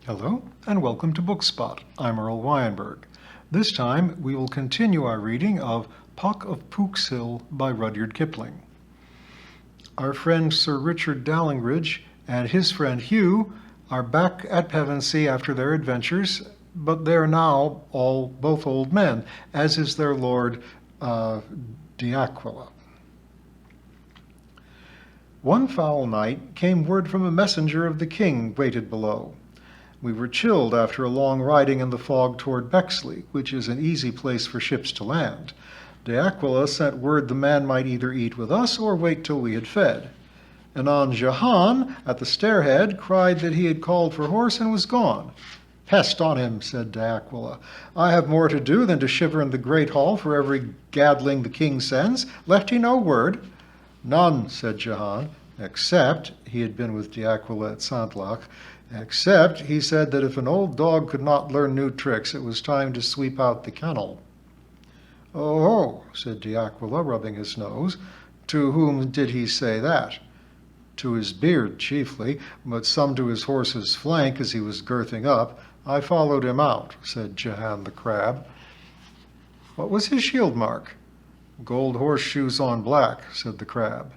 Hello, and welcome to Bookspot. I'm Earl Weinberg. This time, we will continue our reading of Puck of Pook's Hill by Rudyard Kipling. Our friend Sir Richard Dallingridge and his friend Hugh are back at Pevensey after their adventures, but they're now both old men, as is their lord d'Aquila. One foul night came word from a messenger of the king waited below. We were chilled after a long riding in the fog toward Bexley, which is an easy place for ships to land. D'Aquila sent word the man might either eat with us or wait till we had fed. Anon Jahan, at the stairhead, cried that he had called for horse and was gone. "Pest on him," said D'Aquila. "I have more to do than to shiver in the great hall for every gadling the king sends. Left he no word?" "None," said Jahan, except he had been with D'Aquila at Santlach, except he said that if an old dog could not learn new tricks, it was time to sweep out the kennel. "Oh," said D'Aquila, rubbing his nose. "To whom did he say that?" "To his beard, chiefly, but some to his horse's flank as he was girthing up. I followed him out," said Jahan the crab. "What was his shield mark?" "Gold horseshoes on black," said the crab.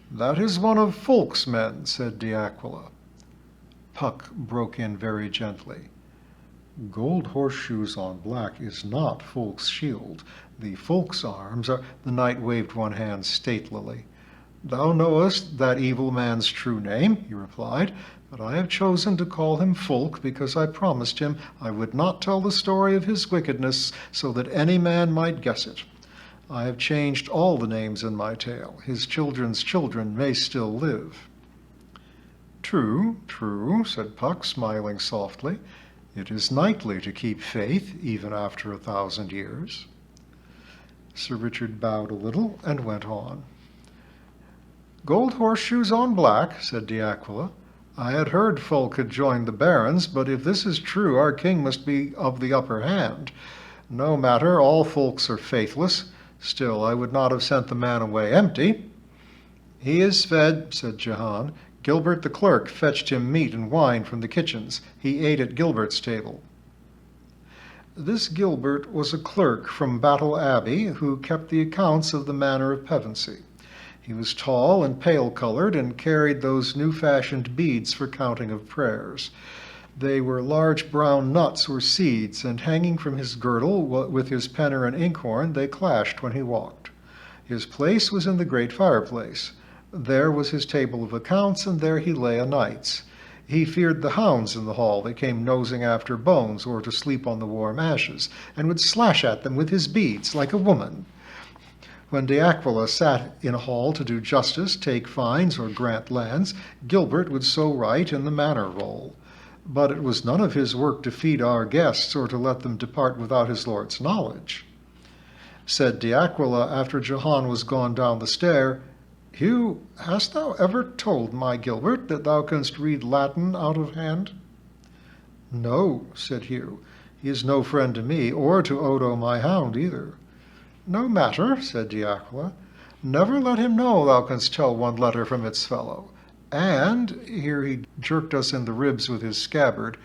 "That is one of Fulk's men," said D'Aquila. Puck broke in very gently. "Gold horseshoes on black is not Fulk's shield. The Fulk's arms are—" The knight waved one hand statelily. "Thou knowest that evil man's true name," he replied, "but I have chosen to call him Fulk because I promised him I would not tell the story of his wickedness so that any man might guess it. I have changed all the names in my tale. His children's children may still live." "True, true," said Puck, smiling softly. "It is knightly to keep faith even after 1,000 years." Sir Richard bowed a little and went on. "Gold horseshoes on black," said D'Aquila. "I had heard Fulk had joined the barons, but if this is true, our king must be of the upper hand. No matter, all Fulks are faithless. Still, I would not have sent the man away empty." "He is fed," said Jahan. "Gilbert the clerk fetched him meat and wine from the kitchens. He ate at Gilbert's table." This Gilbert was a clerk from Battle Abbey who kept the accounts of the manor of Pevensey. He was tall and pale-colored and carried those new-fashioned beads for counting of prayers. They were large brown nuts or seeds, and hanging from his girdle with his penner and inkhorn, they clashed when he walked. His place was in the great fireplace. There was his table of accounts, and there he lay o' nights. He feared the hounds in the hall that came nosing after bones or to sleep on the warm ashes, and would slash at them with his beads like a woman. When D'Aquila sat in a hall to do justice, take fines, or grant lands, Gilbert would so write in the manor roll. But it was none of his work to feed our guests or to let them depart without his lord's knowledge. Said D'Aquila after Jahan was gone down the stair, "Hugh, hast thou ever told my Gilbert that thou canst read Latin out of hand?" "No," said Hugh. "He is no friend to me, or to Odo my hound either." "No matter," said D'Aquila. "Never let him know thou canst tell one letter from its fellow. And," here he jerked us in the ribs with his scabbard,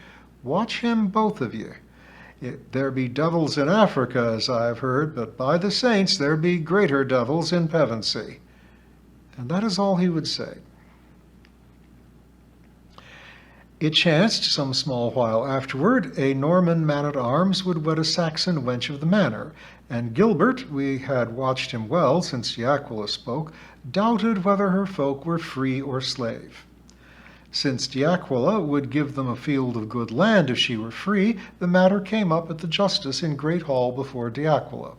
"watch him, both of ye. There be devils in Africa, as I have heard, but by the saints there be greater devils in Pevensey." And that is all he would say. It chanced some small while afterward, a Norman man-at-arms would wed a Saxon wench of the manor, and Gilbert, we had watched him well since D'Aquila spoke, doubted whether her folk were free or slave. Since D'Aquila would give them a field of good land if she were free, the matter came up at the justice in Great Hall before D'Aquila.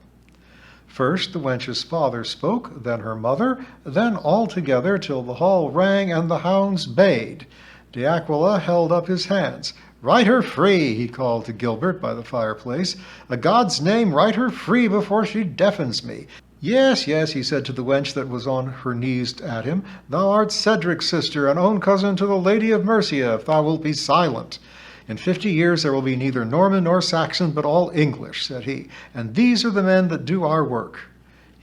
First the wench's father spoke, then her mother, then all together till the hall rang and the hounds bayed. D'Aquila held up his hands. "Write her free," he called to Gilbert by the fireplace. "A God's name, write her free before she deafens me." "Yes, yes," he said to the wench that was on her knees at him. "Thou art Cedric's sister and own cousin to the Lady of Mercia, if thou wilt be silent. In 50 years there will be neither Norman nor Saxon, but all English," said he, "and these are the men that do our work."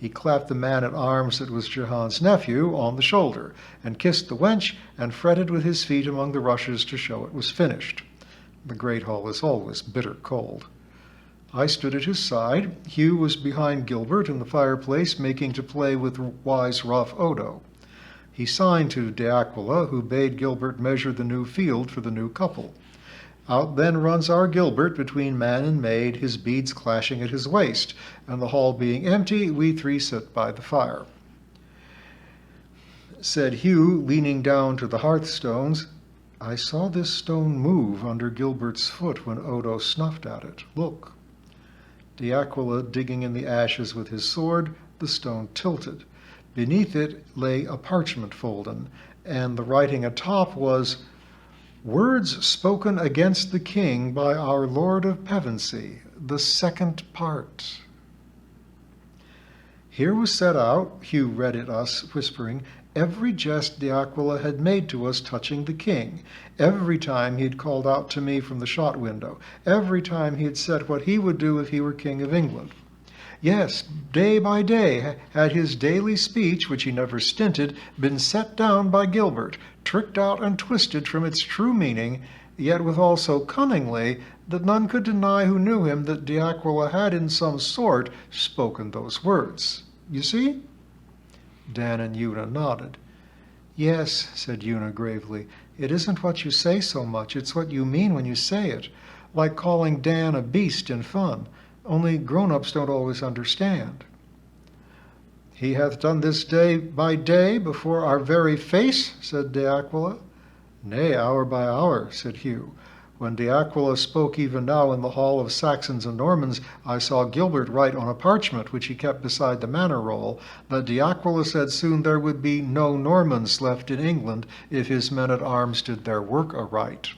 He clapped the man-at-arms that was Jahan's nephew on the shoulder, and kissed the wench, and fretted with his feet among the rushes to show it was finished. The great hall is always bitter cold. I stood at his side. Hugh was behind Gilbert in the fireplace, making to play with wise rough Odo. He signed to De Aquila, who bade Gilbert measure the new field for the new couple. Out then runs our Gilbert between man and maid, his beads clashing at his waist, and the hall being empty, we three sit by the fire. Said Hugh, leaning down to the hearthstones, I saw this stone move under Gilbert's foot when Odo snuffed at it. Look. De Aquila digging in the ashes with his sword, the stone tilted. Beneath it lay a parchment folden, and the writing atop was, Words spoken against the king by our Lord of Pevensey, the second part. Here was set out, Hugh read it us, whispering, every jest De Aquila had made to us touching the king, every time he had called out to me from the shot window, every time he had said what he would do if he were king of England. Yes, day by day had his daily speech, which he never stinted, been set down by Gilbert, tricked out and twisted from its true meaning, yet withal so cunningly that none could deny who knew him that De Aquila had in some sort spoken those words. You see? Dan and Una nodded. Yes, said Una gravely, it isn't what you say so much, it's what you mean when you say it, like calling Dan a beast in fun. Only grown-ups don't always understand. He hath done this day by day before our very face, said De Aquila. Nay, hour by hour, said Hugh. When De Aquila spoke even now in the hall of Saxons and Normans, I saw Gilbert write on a parchment which he kept beside the manor roll, that De Aquila said soon there would be no Normans left in England if his men-at-arms did their work aright.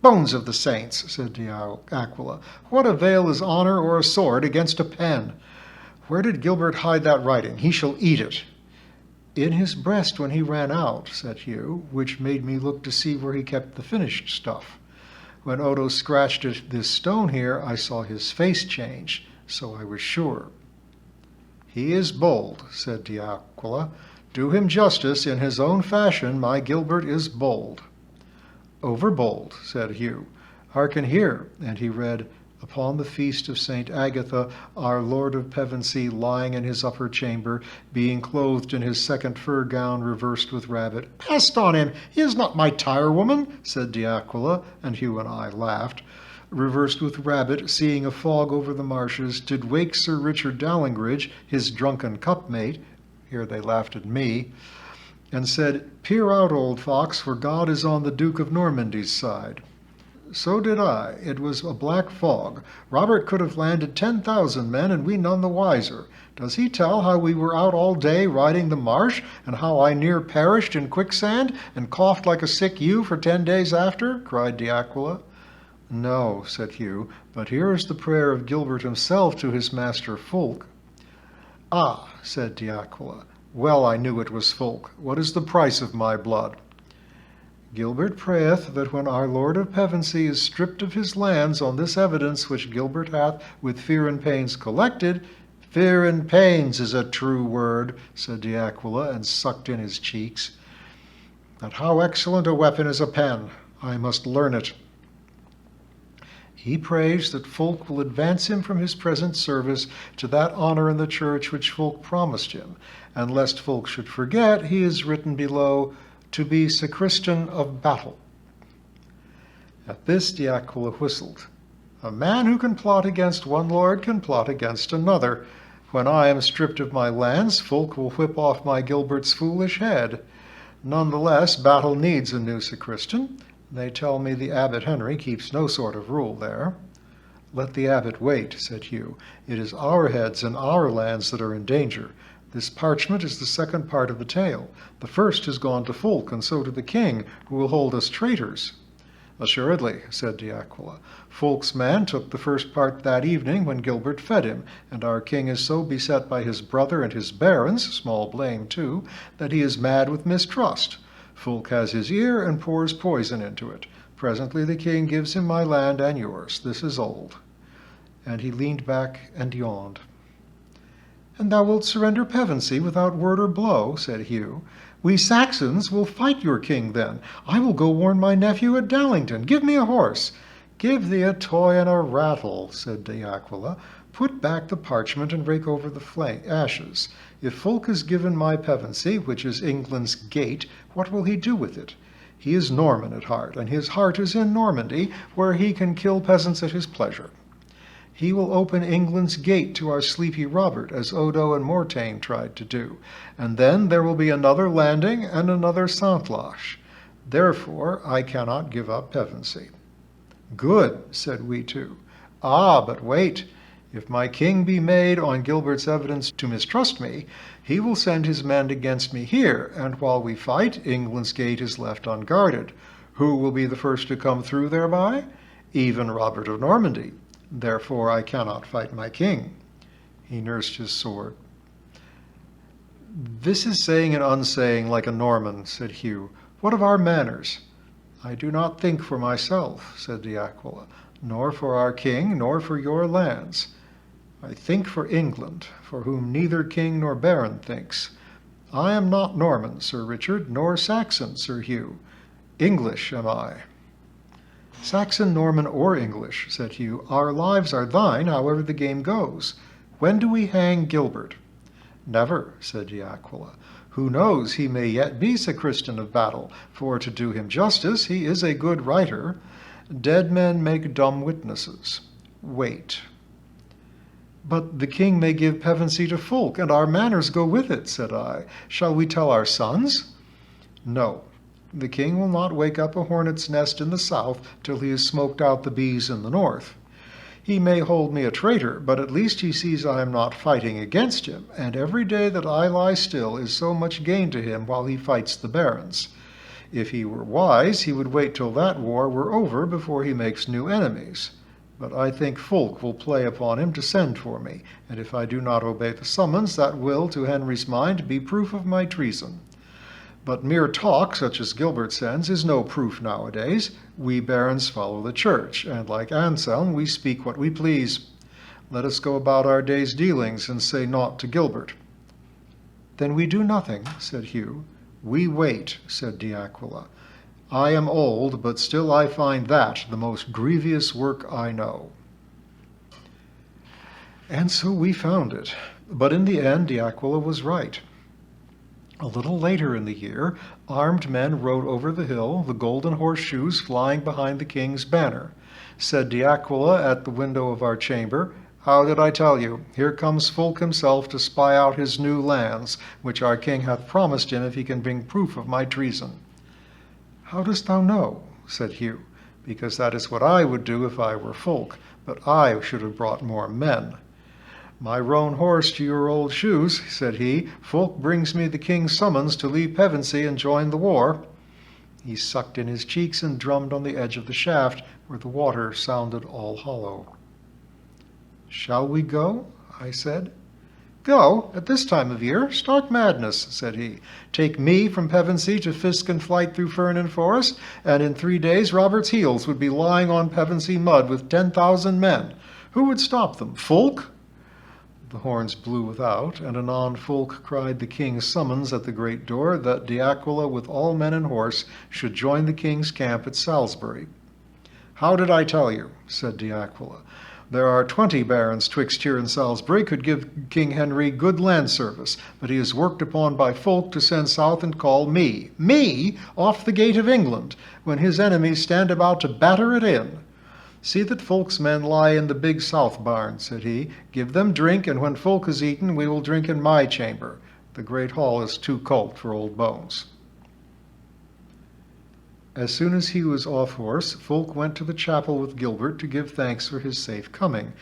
Bones of the saints, said De Aquila, what avail is honor or a sword against a pen? Where did Gilbert hide that writing? He shall eat it. In his breast when he ran out, said Hugh, which made me look to see where he kept the finished stuff. When Odo scratched at this stone here, I saw his face change, so I was sure. He is bold, said De Aquila. Do him justice, in his own fashion, my Gilbert is bold. Overbold, said Hugh. Hearken here, and he read, Upon the feast of St. Agatha, our Lord of Pevensey, lying in his upper chamber, being clothed in his second fur gown reversed with rabbit. Pest on him! He is not my tirewoman, said De Aquila, and Hugh and I laughed. Reversed with rabbit, seeing a fog over the marshes, did wake Sir Richard Dallingridge, his drunken cupmate. Here they laughed at me. And said, Peer out, old fox, for God is on the Duke of Normandy's side. So did I. It was a black fog. Robert could have landed 10,000 men, and we none the wiser. Does he tell how we were out all day riding the marsh, and how I near perished in quicksand, and coughed like a sick ewe for 10 days after? Cried De Aquila. No, said Hugh, but here is the prayer of Gilbert himself to his master Fulk. Ah, said De Aquila. Well, I knew it was Fulk. What is the price of my blood? Gilbert prayeth that when our Lord of Pevensey is stripped of his lands on this evidence which Gilbert hath with fear and pains collected, fear and pains is a true word, said De Aquila, and sucked in his cheeks, that how excellent a weapon is a pen. I must learn it. He prays that Fulk will advance him from his present service to that honor in the church which Fulk promised him, and lest Fulk should forget, he is written below, to be sacristan of battle. At this De Aquila whistled. A man who can plot against one lord can plot against another. When I am stripped of my lands, Fulk will whip off my Gilbert's foolish head. None the less, battle needs a new sacristan. They tell me the Abbot Henry keeps no sort of rule there. Let the abbot wait, said Hugh. It is our heads and our lands that are in danger. This parchment is the second part of the tale. The first has gone to Fulk, and so to the king, who will hold us traitors. Assuredly, said De Aquila. Fulk's man took the first part that evening when Gilbert fed him, and our king is so beset by his brother and his barons, small blame too, that he is mad with mistrust. Fulk has his ear and pours poison into it. Presently the king gives him my land and yours. This is old. And he leaned back and yawned. And thou wilt surrender Pevensey without word or blow, said Hugh. We Saxons will fight your king then. I will go warn my nephew at Dallington. Give me a horse. Give thee a toy and a rattle, said de Aquila. Put back the parchment and rake over the ashes. If Fulk is given my Pevensey, which is England's gate, what will he do with it? He is Norman at heart, and his heart is in Normandy, where he can kill peasants at his pleasure. He will open England's gate to our sleepy Robert, as Odo and Mortain tried to do, and then there will be another landing and another Santlache. Therefore I cannot give up Pevensey. Good, said we two. Ah, but wait. If my king be made, on Gilbert's evidence, to mistrust me, he will send his men against me here, and while we fight, England's gate is left unguarded. Who will be the first to come through thereby? Even Robert of Normandy. Therefore I cannot fight my king. He nursed his sword. This is saying and unsaying like a Norman, said Hugh. What of our manners? I do not think for myself, said de Aquila, nor for our king, nor for your lands. I think for England, for whom neither king nor baron thinks. I am not Norman, Sir Richard, nor Saxon, Sir Hugh. English am I. Saxon, Norman, or English, said Hugh, our lives are thine, however the game goes. When do we hang Gilbert? Never, said de Aquila. Who knows, he may yet be sacristan of battle, for to do him justice, he is a good writer. Dead men make dumb witnesses. Wait. But the king may give Pevensey to Fulk, and our manners go with it, said I. Shall we tell our sons? No. The king will not wake up a hornet's nest in the south till he has smoked out the bees in the north. He may hold me a traitor, but at least he sees I am not fighting against him, and every day that I lie still is so much gain to him while he fights the barons. If he were wise, he would wait till that war were over before he makes new enemies. But I think Fulk will play upon him to send for me, and if I do not obey the summons, that will, to Henry's mind, be proof of my treason. But mere talk, such as Gilbert sends, is no proof nowadays. We barons follow the church, and like Anselm, we speak what we please. Let us go about our day's dealings and say naught to Gilbert. Then we do nothing, said Hugh. We wait, said de Aquila. I am old, but still I find that the most grievous work I know. And so we found it. But in the end, de Aquila was right. A little later in the year, armed men rode over the hill, the golden horseshoes flying behind the king's banner. Said de Aquila at the window of our chamber, How did I tell you? Here comes Fulk himself to spy out his new lands, which our king hath promised him if he can bring proof of my treason. How dost thou know? Said Hugh. Because that is what I would do if I were Fulk, but I should have brought more men. My roan horse to your old shoes, said he. Fulk brings me the king's summons to leave Pevensey and join the war. He sucked in his cheeks and drummed on the edge of the shaft, where the water sounded all hollow. Shall we go? I said. Go? At this time of year? Stark madness, said he. Take me from Pevensey to fisk and flight through fern and forest, and in 3 days Robert's heels would be lying on Pevensey mud with 10,000 men. Who would stop them? Fulk? The horns blew without, and anon Fulk cried the king's summons at the great door that de Aquila with all men and horse should join the king's camp at Salisbury. How did I tell you? Said de Aquila. There are 20 barons twixt here and Salisbury could give King Henry good land service, but he is worked upon by Fulk to send south and call me, off the gate of England, when his enemies stand about to batter it in. See that Fulk's men lie in the big south barn, said he. Give them drink, and when Fulk has eaten, we will drink in my chamber. The great hall is too cold for old bones. As soon as he was off horse, Fulk went to the chapel with Gilbert to give thanks for his safe coming.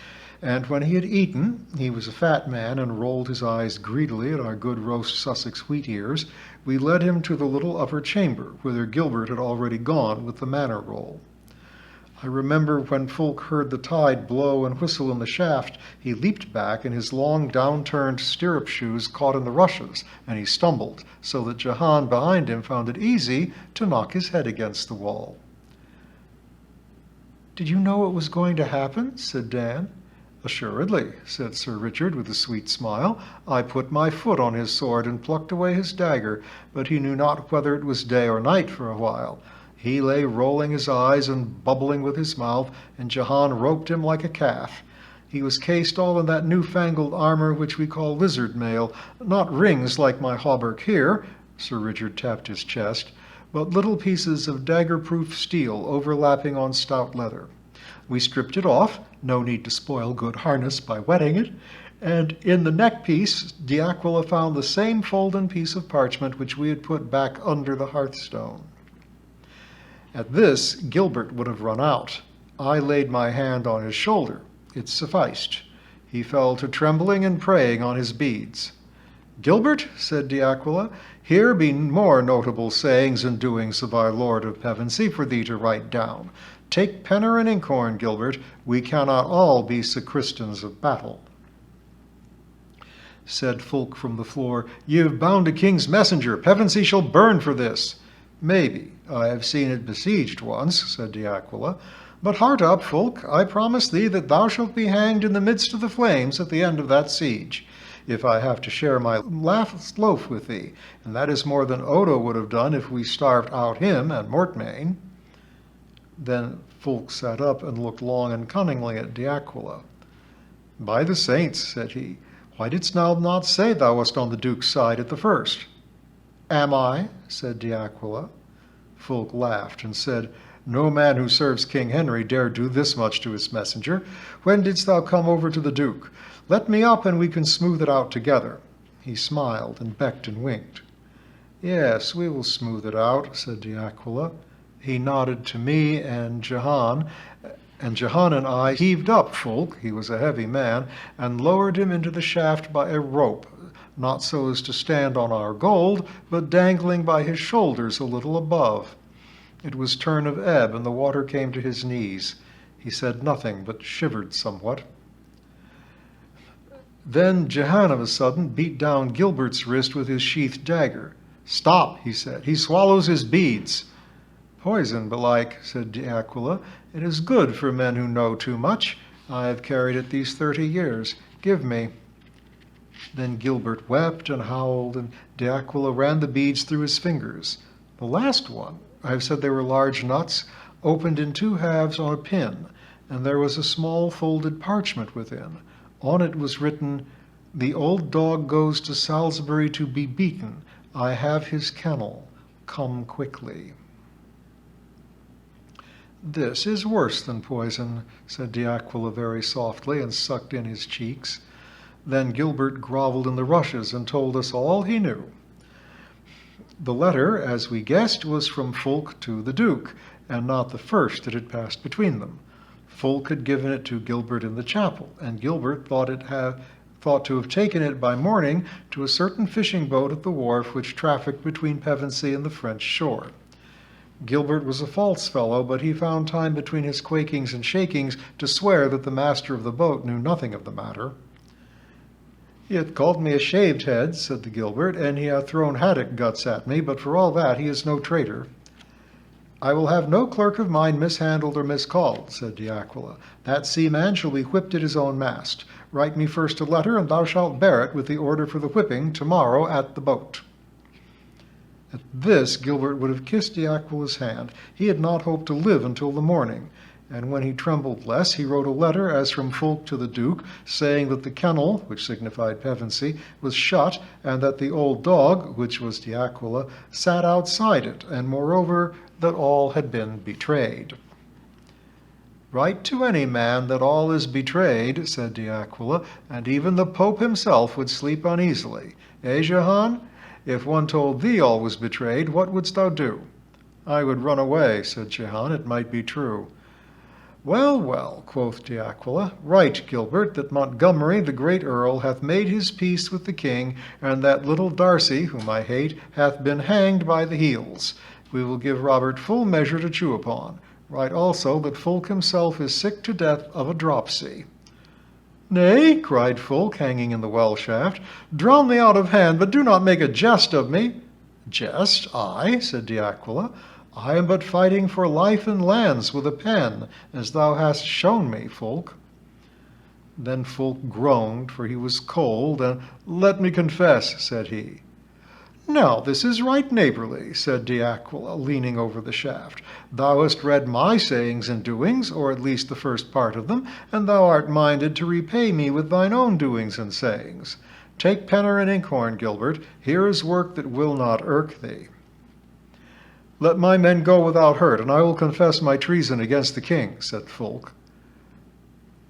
And when he had eaten, he was a fat man and rolled his eyes greedily at our good roast Sussex wheat ears, we led him to the little upper chamber, whither Gilbert had already gone with the manor roll. I remember when Fulk heard the tide blow and whistle in the shaft, he leaped back, and his long down-turned stirrup shoes caught in the rushes, and he stumbled, so that Jahan behind him found it easy to knock his head against the wall. Did you know it was going to happen? Said Dan. Assuredly, said Sir Richard with a sweet smile. I put my foot on his sword and plucked away his dagger, but he knew not whether it was day or night for a while. He lay rolling his eyes and bubbling with his mouth, and Jahan roped him like a calf. He was cased all in that new-fangled armor which we call lizard mail, not rings like my hauberk here, Sir Richard tapped his chest, but little pieces of dagger-proof steel overlapping on stout leather. We stripped it off, no need to spoil good harness by wetting it, and in the neck piece D'Aquila found the same folden piece of parchment which we had put back under the hearthstone. At this Gilbert would have run out. I laid my hand on his shoulder. It sufficed. He fell to trembling and praying on his beads. Gilbert, said D'Aquila, here be more notable sayings and doings of our Lord of Pevensey for thee to write down. Take penner and inkhorn, Gilbert. We cannot all be sacristans of battle. Said Fulk from the floor, You've bound a king's messenger. Pevensey shall burn for this. Maybe. I have seen it besieged once, said D'Aquila. But heart up, Fulk. I promise thee that thou shalt be hanged in the midst of the flames at the end of that siege, if I have to share my last loaf with thee, and that is more than Odo would have done if we starved out him and Mortmain. Then Fulk sat up and looked long and cunningly at D'Aquila. By the saints, said he, why didst thou not say thou wast on the Duke's side at the first? Am I? Said D'Aquila. Fulk laughed and said, No man who serves King Henry dare do this much to his messenger. When didst thou come over to the Duke? Let me up and we can smooth it out together. He smiled and becked and winked. Yes, we will smooth it out, said D'Aquila. He nodded to me and Jahan and I heaved up Fulk, he was a heavy man, and lowered him into the shaft by a rope, not so as to stand on our gold, but dangling by his shoulders a little above. It was turn of ebb, and the water came to his knees. He said nothing, but shivered somewhat. Then Jahan of a sudden beat down Gilbert's wrist with his sheathed dagger. Stop, he said, he swallows his beads. Poison, belike, said D'Aquila. It is good for men who know too much. I have carried it these 30 years. Give me. Then Gilbert wept and howled, and D'Aquila ran the beads through his fingers. The last one, I have said they were large nuts, opened in 2 halves on a pin, and there was a small folded parchment within. On it was written, The old dog goes to Salisbury to be beaten. I have his kennel. Come quickly. This is worse than poison, said D'Aquila very softly, and sucked in his cheeks. Then Gilbert grovelled in the rushes and told us all he knew. The letter, as we guessed, was from Fulk to the Duke, and not the first that had passed between them. Fulk had given it to Gilbert in the chapel, and Gilbert thought to have taken it by morning to a certain fishing boat at the wharf which trafficked between Pevensey and the French shore. Gilbert was a false fellow, but he found time between his quakings and shakings to swear that the master of the boat knew nothing of the matter. He hath called me a shaved head, said the Gilbert, and he hath thrown haddock guts at me, but for all that he is no traitor. I will have no clerk of mine mishandled or miscalled, said D'Aquila. That seaman shall be whipped at his own mast. Write me first a letter, and thou shalt bear it with the order for the whipping tomorrow at the boat. At this Gilbert would have kissed D'Aquila's hand. He had not hoped to live until the morning, and when he trembled less, he wrote a letter as from Fulk to the Duke, saying that the kennel, which signified Pevensey, was shut, and that the old dog, which was D'Aquila, sat outside it, and moreover that all had been betrayed. Write to any man that all is betrayed, said D'Aquila, and even the Pope himself would sleep uneasily. Eh, Jahan? If one told thee all was betrayed, what wouldst thou do? I would run away, said Jahan. It might be true. Well, well, quoth D'Aquila, write, Gilbert, that Montgomery, the great earl, hath made his peace with the king, and that little Darcy, whom I hate, hath been hanged by the heels. We will give Robert full measure to chew upon. Write also that Fulk himself is sick to death of a dropsy. Nay, cried Fulk, hanging in the well shaft, drown me out of hand, but do not make a jest of me. Jest, I, said D'Aquila. I am but fighting for life and lands with a pen, as thou hast shown me, Fulk. Then Fulk groaned, for he was cold, and "Let me confess," said he. "Now this is right neighbourly," said de Aquila, leaning over the shaft. "Thou hast read my sayings and doings, or at least the first part of them, and thou art minded to repay me with thine own doings and sayings. Take penner and inkhorn, Gilbert. Here is work that will not irk thee." "Let my men go without hurt, and I will confess my treason against the king," said Fulk.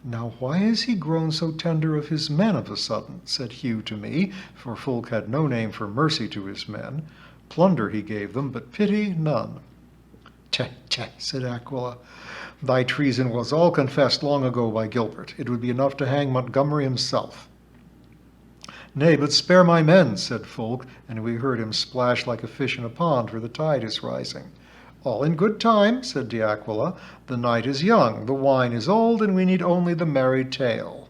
"Now why has he grown so tender of his men of a sudden?" said Hugh to me, for Fulk had no name for mercy to his men. Plunder he gave them, but pity none. "Tch, tch," said Aquila. "Thy treason was all confessed long ago by Gilbert. It would be enough to hang Montgomery himself." "Nay, but spare my men," said Fulk, and we heard him splash like a fish in a pond where the tide is rising. "All in good time," said de Aquila. "The night is young, the wine is old, and we need only the merry tale.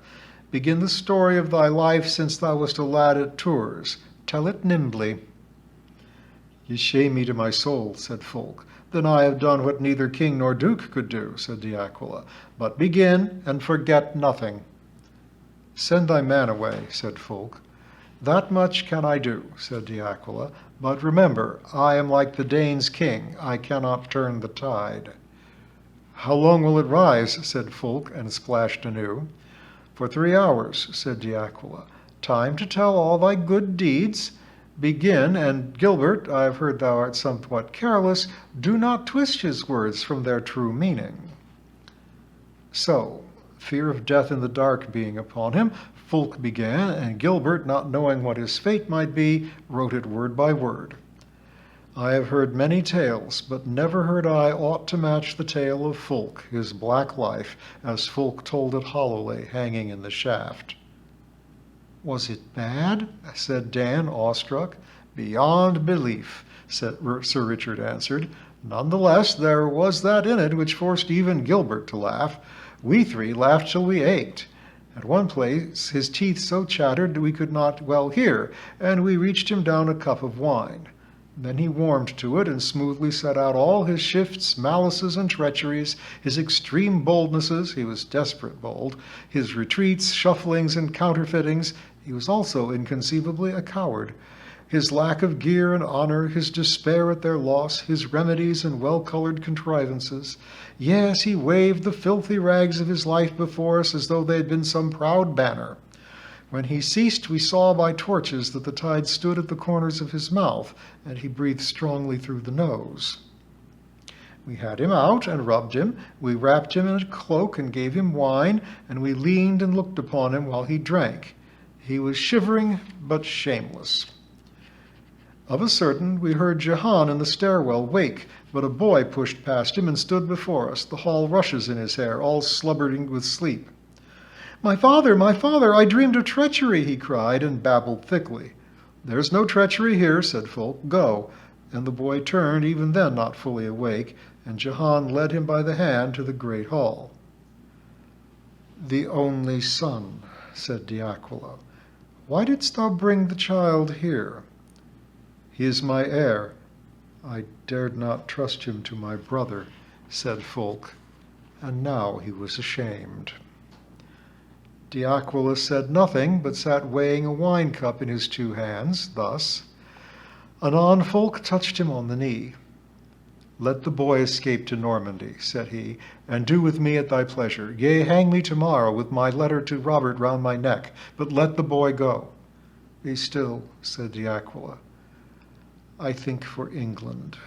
Begin the story of thy life since thou wast a lad at Tours. Tell it nimbly." "Ye shame me to my soul," said Fulk. "Then I have done what neither king nor duke could do," said de Aquila. "But begin, and forget nothing." "Send thy man away," said Fulk. "That much can I do," said de Aquila. "But remember, I am like the Danes' king. I cannot turn the tide." "How long will it rise?" said Fulk, and splashed anew. "For 3 hours," said de Aquila. "Time to tell all thy good deeds. Begin, and Gilbert, I have heard thou art somewhat careless. Do not twist his words from their true meaning." So, fear of death in the dark being upon him, Fulk began, and Gilbert, not knowing what his fate might be, wrote it word by word. I have heard many tales, but never heard I aught to match the tale of Fulk, his black life, as Fulk told it hollowly, hanging in the shaft. "Was it bad?" said Dan, awestruck. "Beyond belief," Sir Richard answered. "None the less, there was that in it which forced even Gilbert to laugh. We 3 laughed till we ached. At one place his teeth so chattered that we could not well hear, and we reached him down a cup of wine. Then he warmed to it and smoothly set out all his shifts, malices, and treacheries, his extreme boldnesses — he was desperate bold — his retreats, shufflings, and counterfeitings — he was also inconceivably a coward — his lack of gear and honor, his despair at their loss, his remedies and well-colored contrivances. Yes, he waved the filthy rags of his life before us as though they had been some proud banner. When he ceased, we saw by torches that the tide stood at the corners of his mouth, and he breathed strongly through the nose. We had him out and rubbed him. We wrapped him in a cloak and gave him wine, and we leaned and looked upon him while he drank. He was shivering but shameless. Of a certain, we heard Jehan in the stairwell wake, but a boy pushed past him and stood before us, the hall rushes in his hair, all slubbering with sleep. My father, I dreamed of treachery," he cried, and babbled thickly. "There's no treachery here," said Fulk. "Go." And the boy turned, even then not fully awake, and Jehan led him by the hand to the great hall. "The only son," said de Aquila. "Why didst thou bring the child here?" "He is my heir. I dared not trust him to my brother," said Fulk, and now he was ashamed. De Aquila said nothing, but sat weighing a wine cup in his 2 hands, thus. Anon Fulk touched him on the knee. "Let the boy escape to Normandy," said he, "and do with me at thy pleasure. Yea, hang me tomorrow with my letter to Robert round my neck, but let the boy go." "Be still," said de Aquila. "I think for England."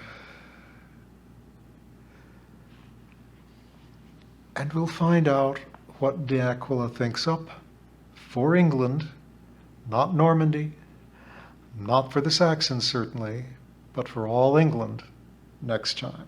And we'll find out what de Aquila thinks up. For England, not Normandy, not for the Saxons certainly, but for all England next time.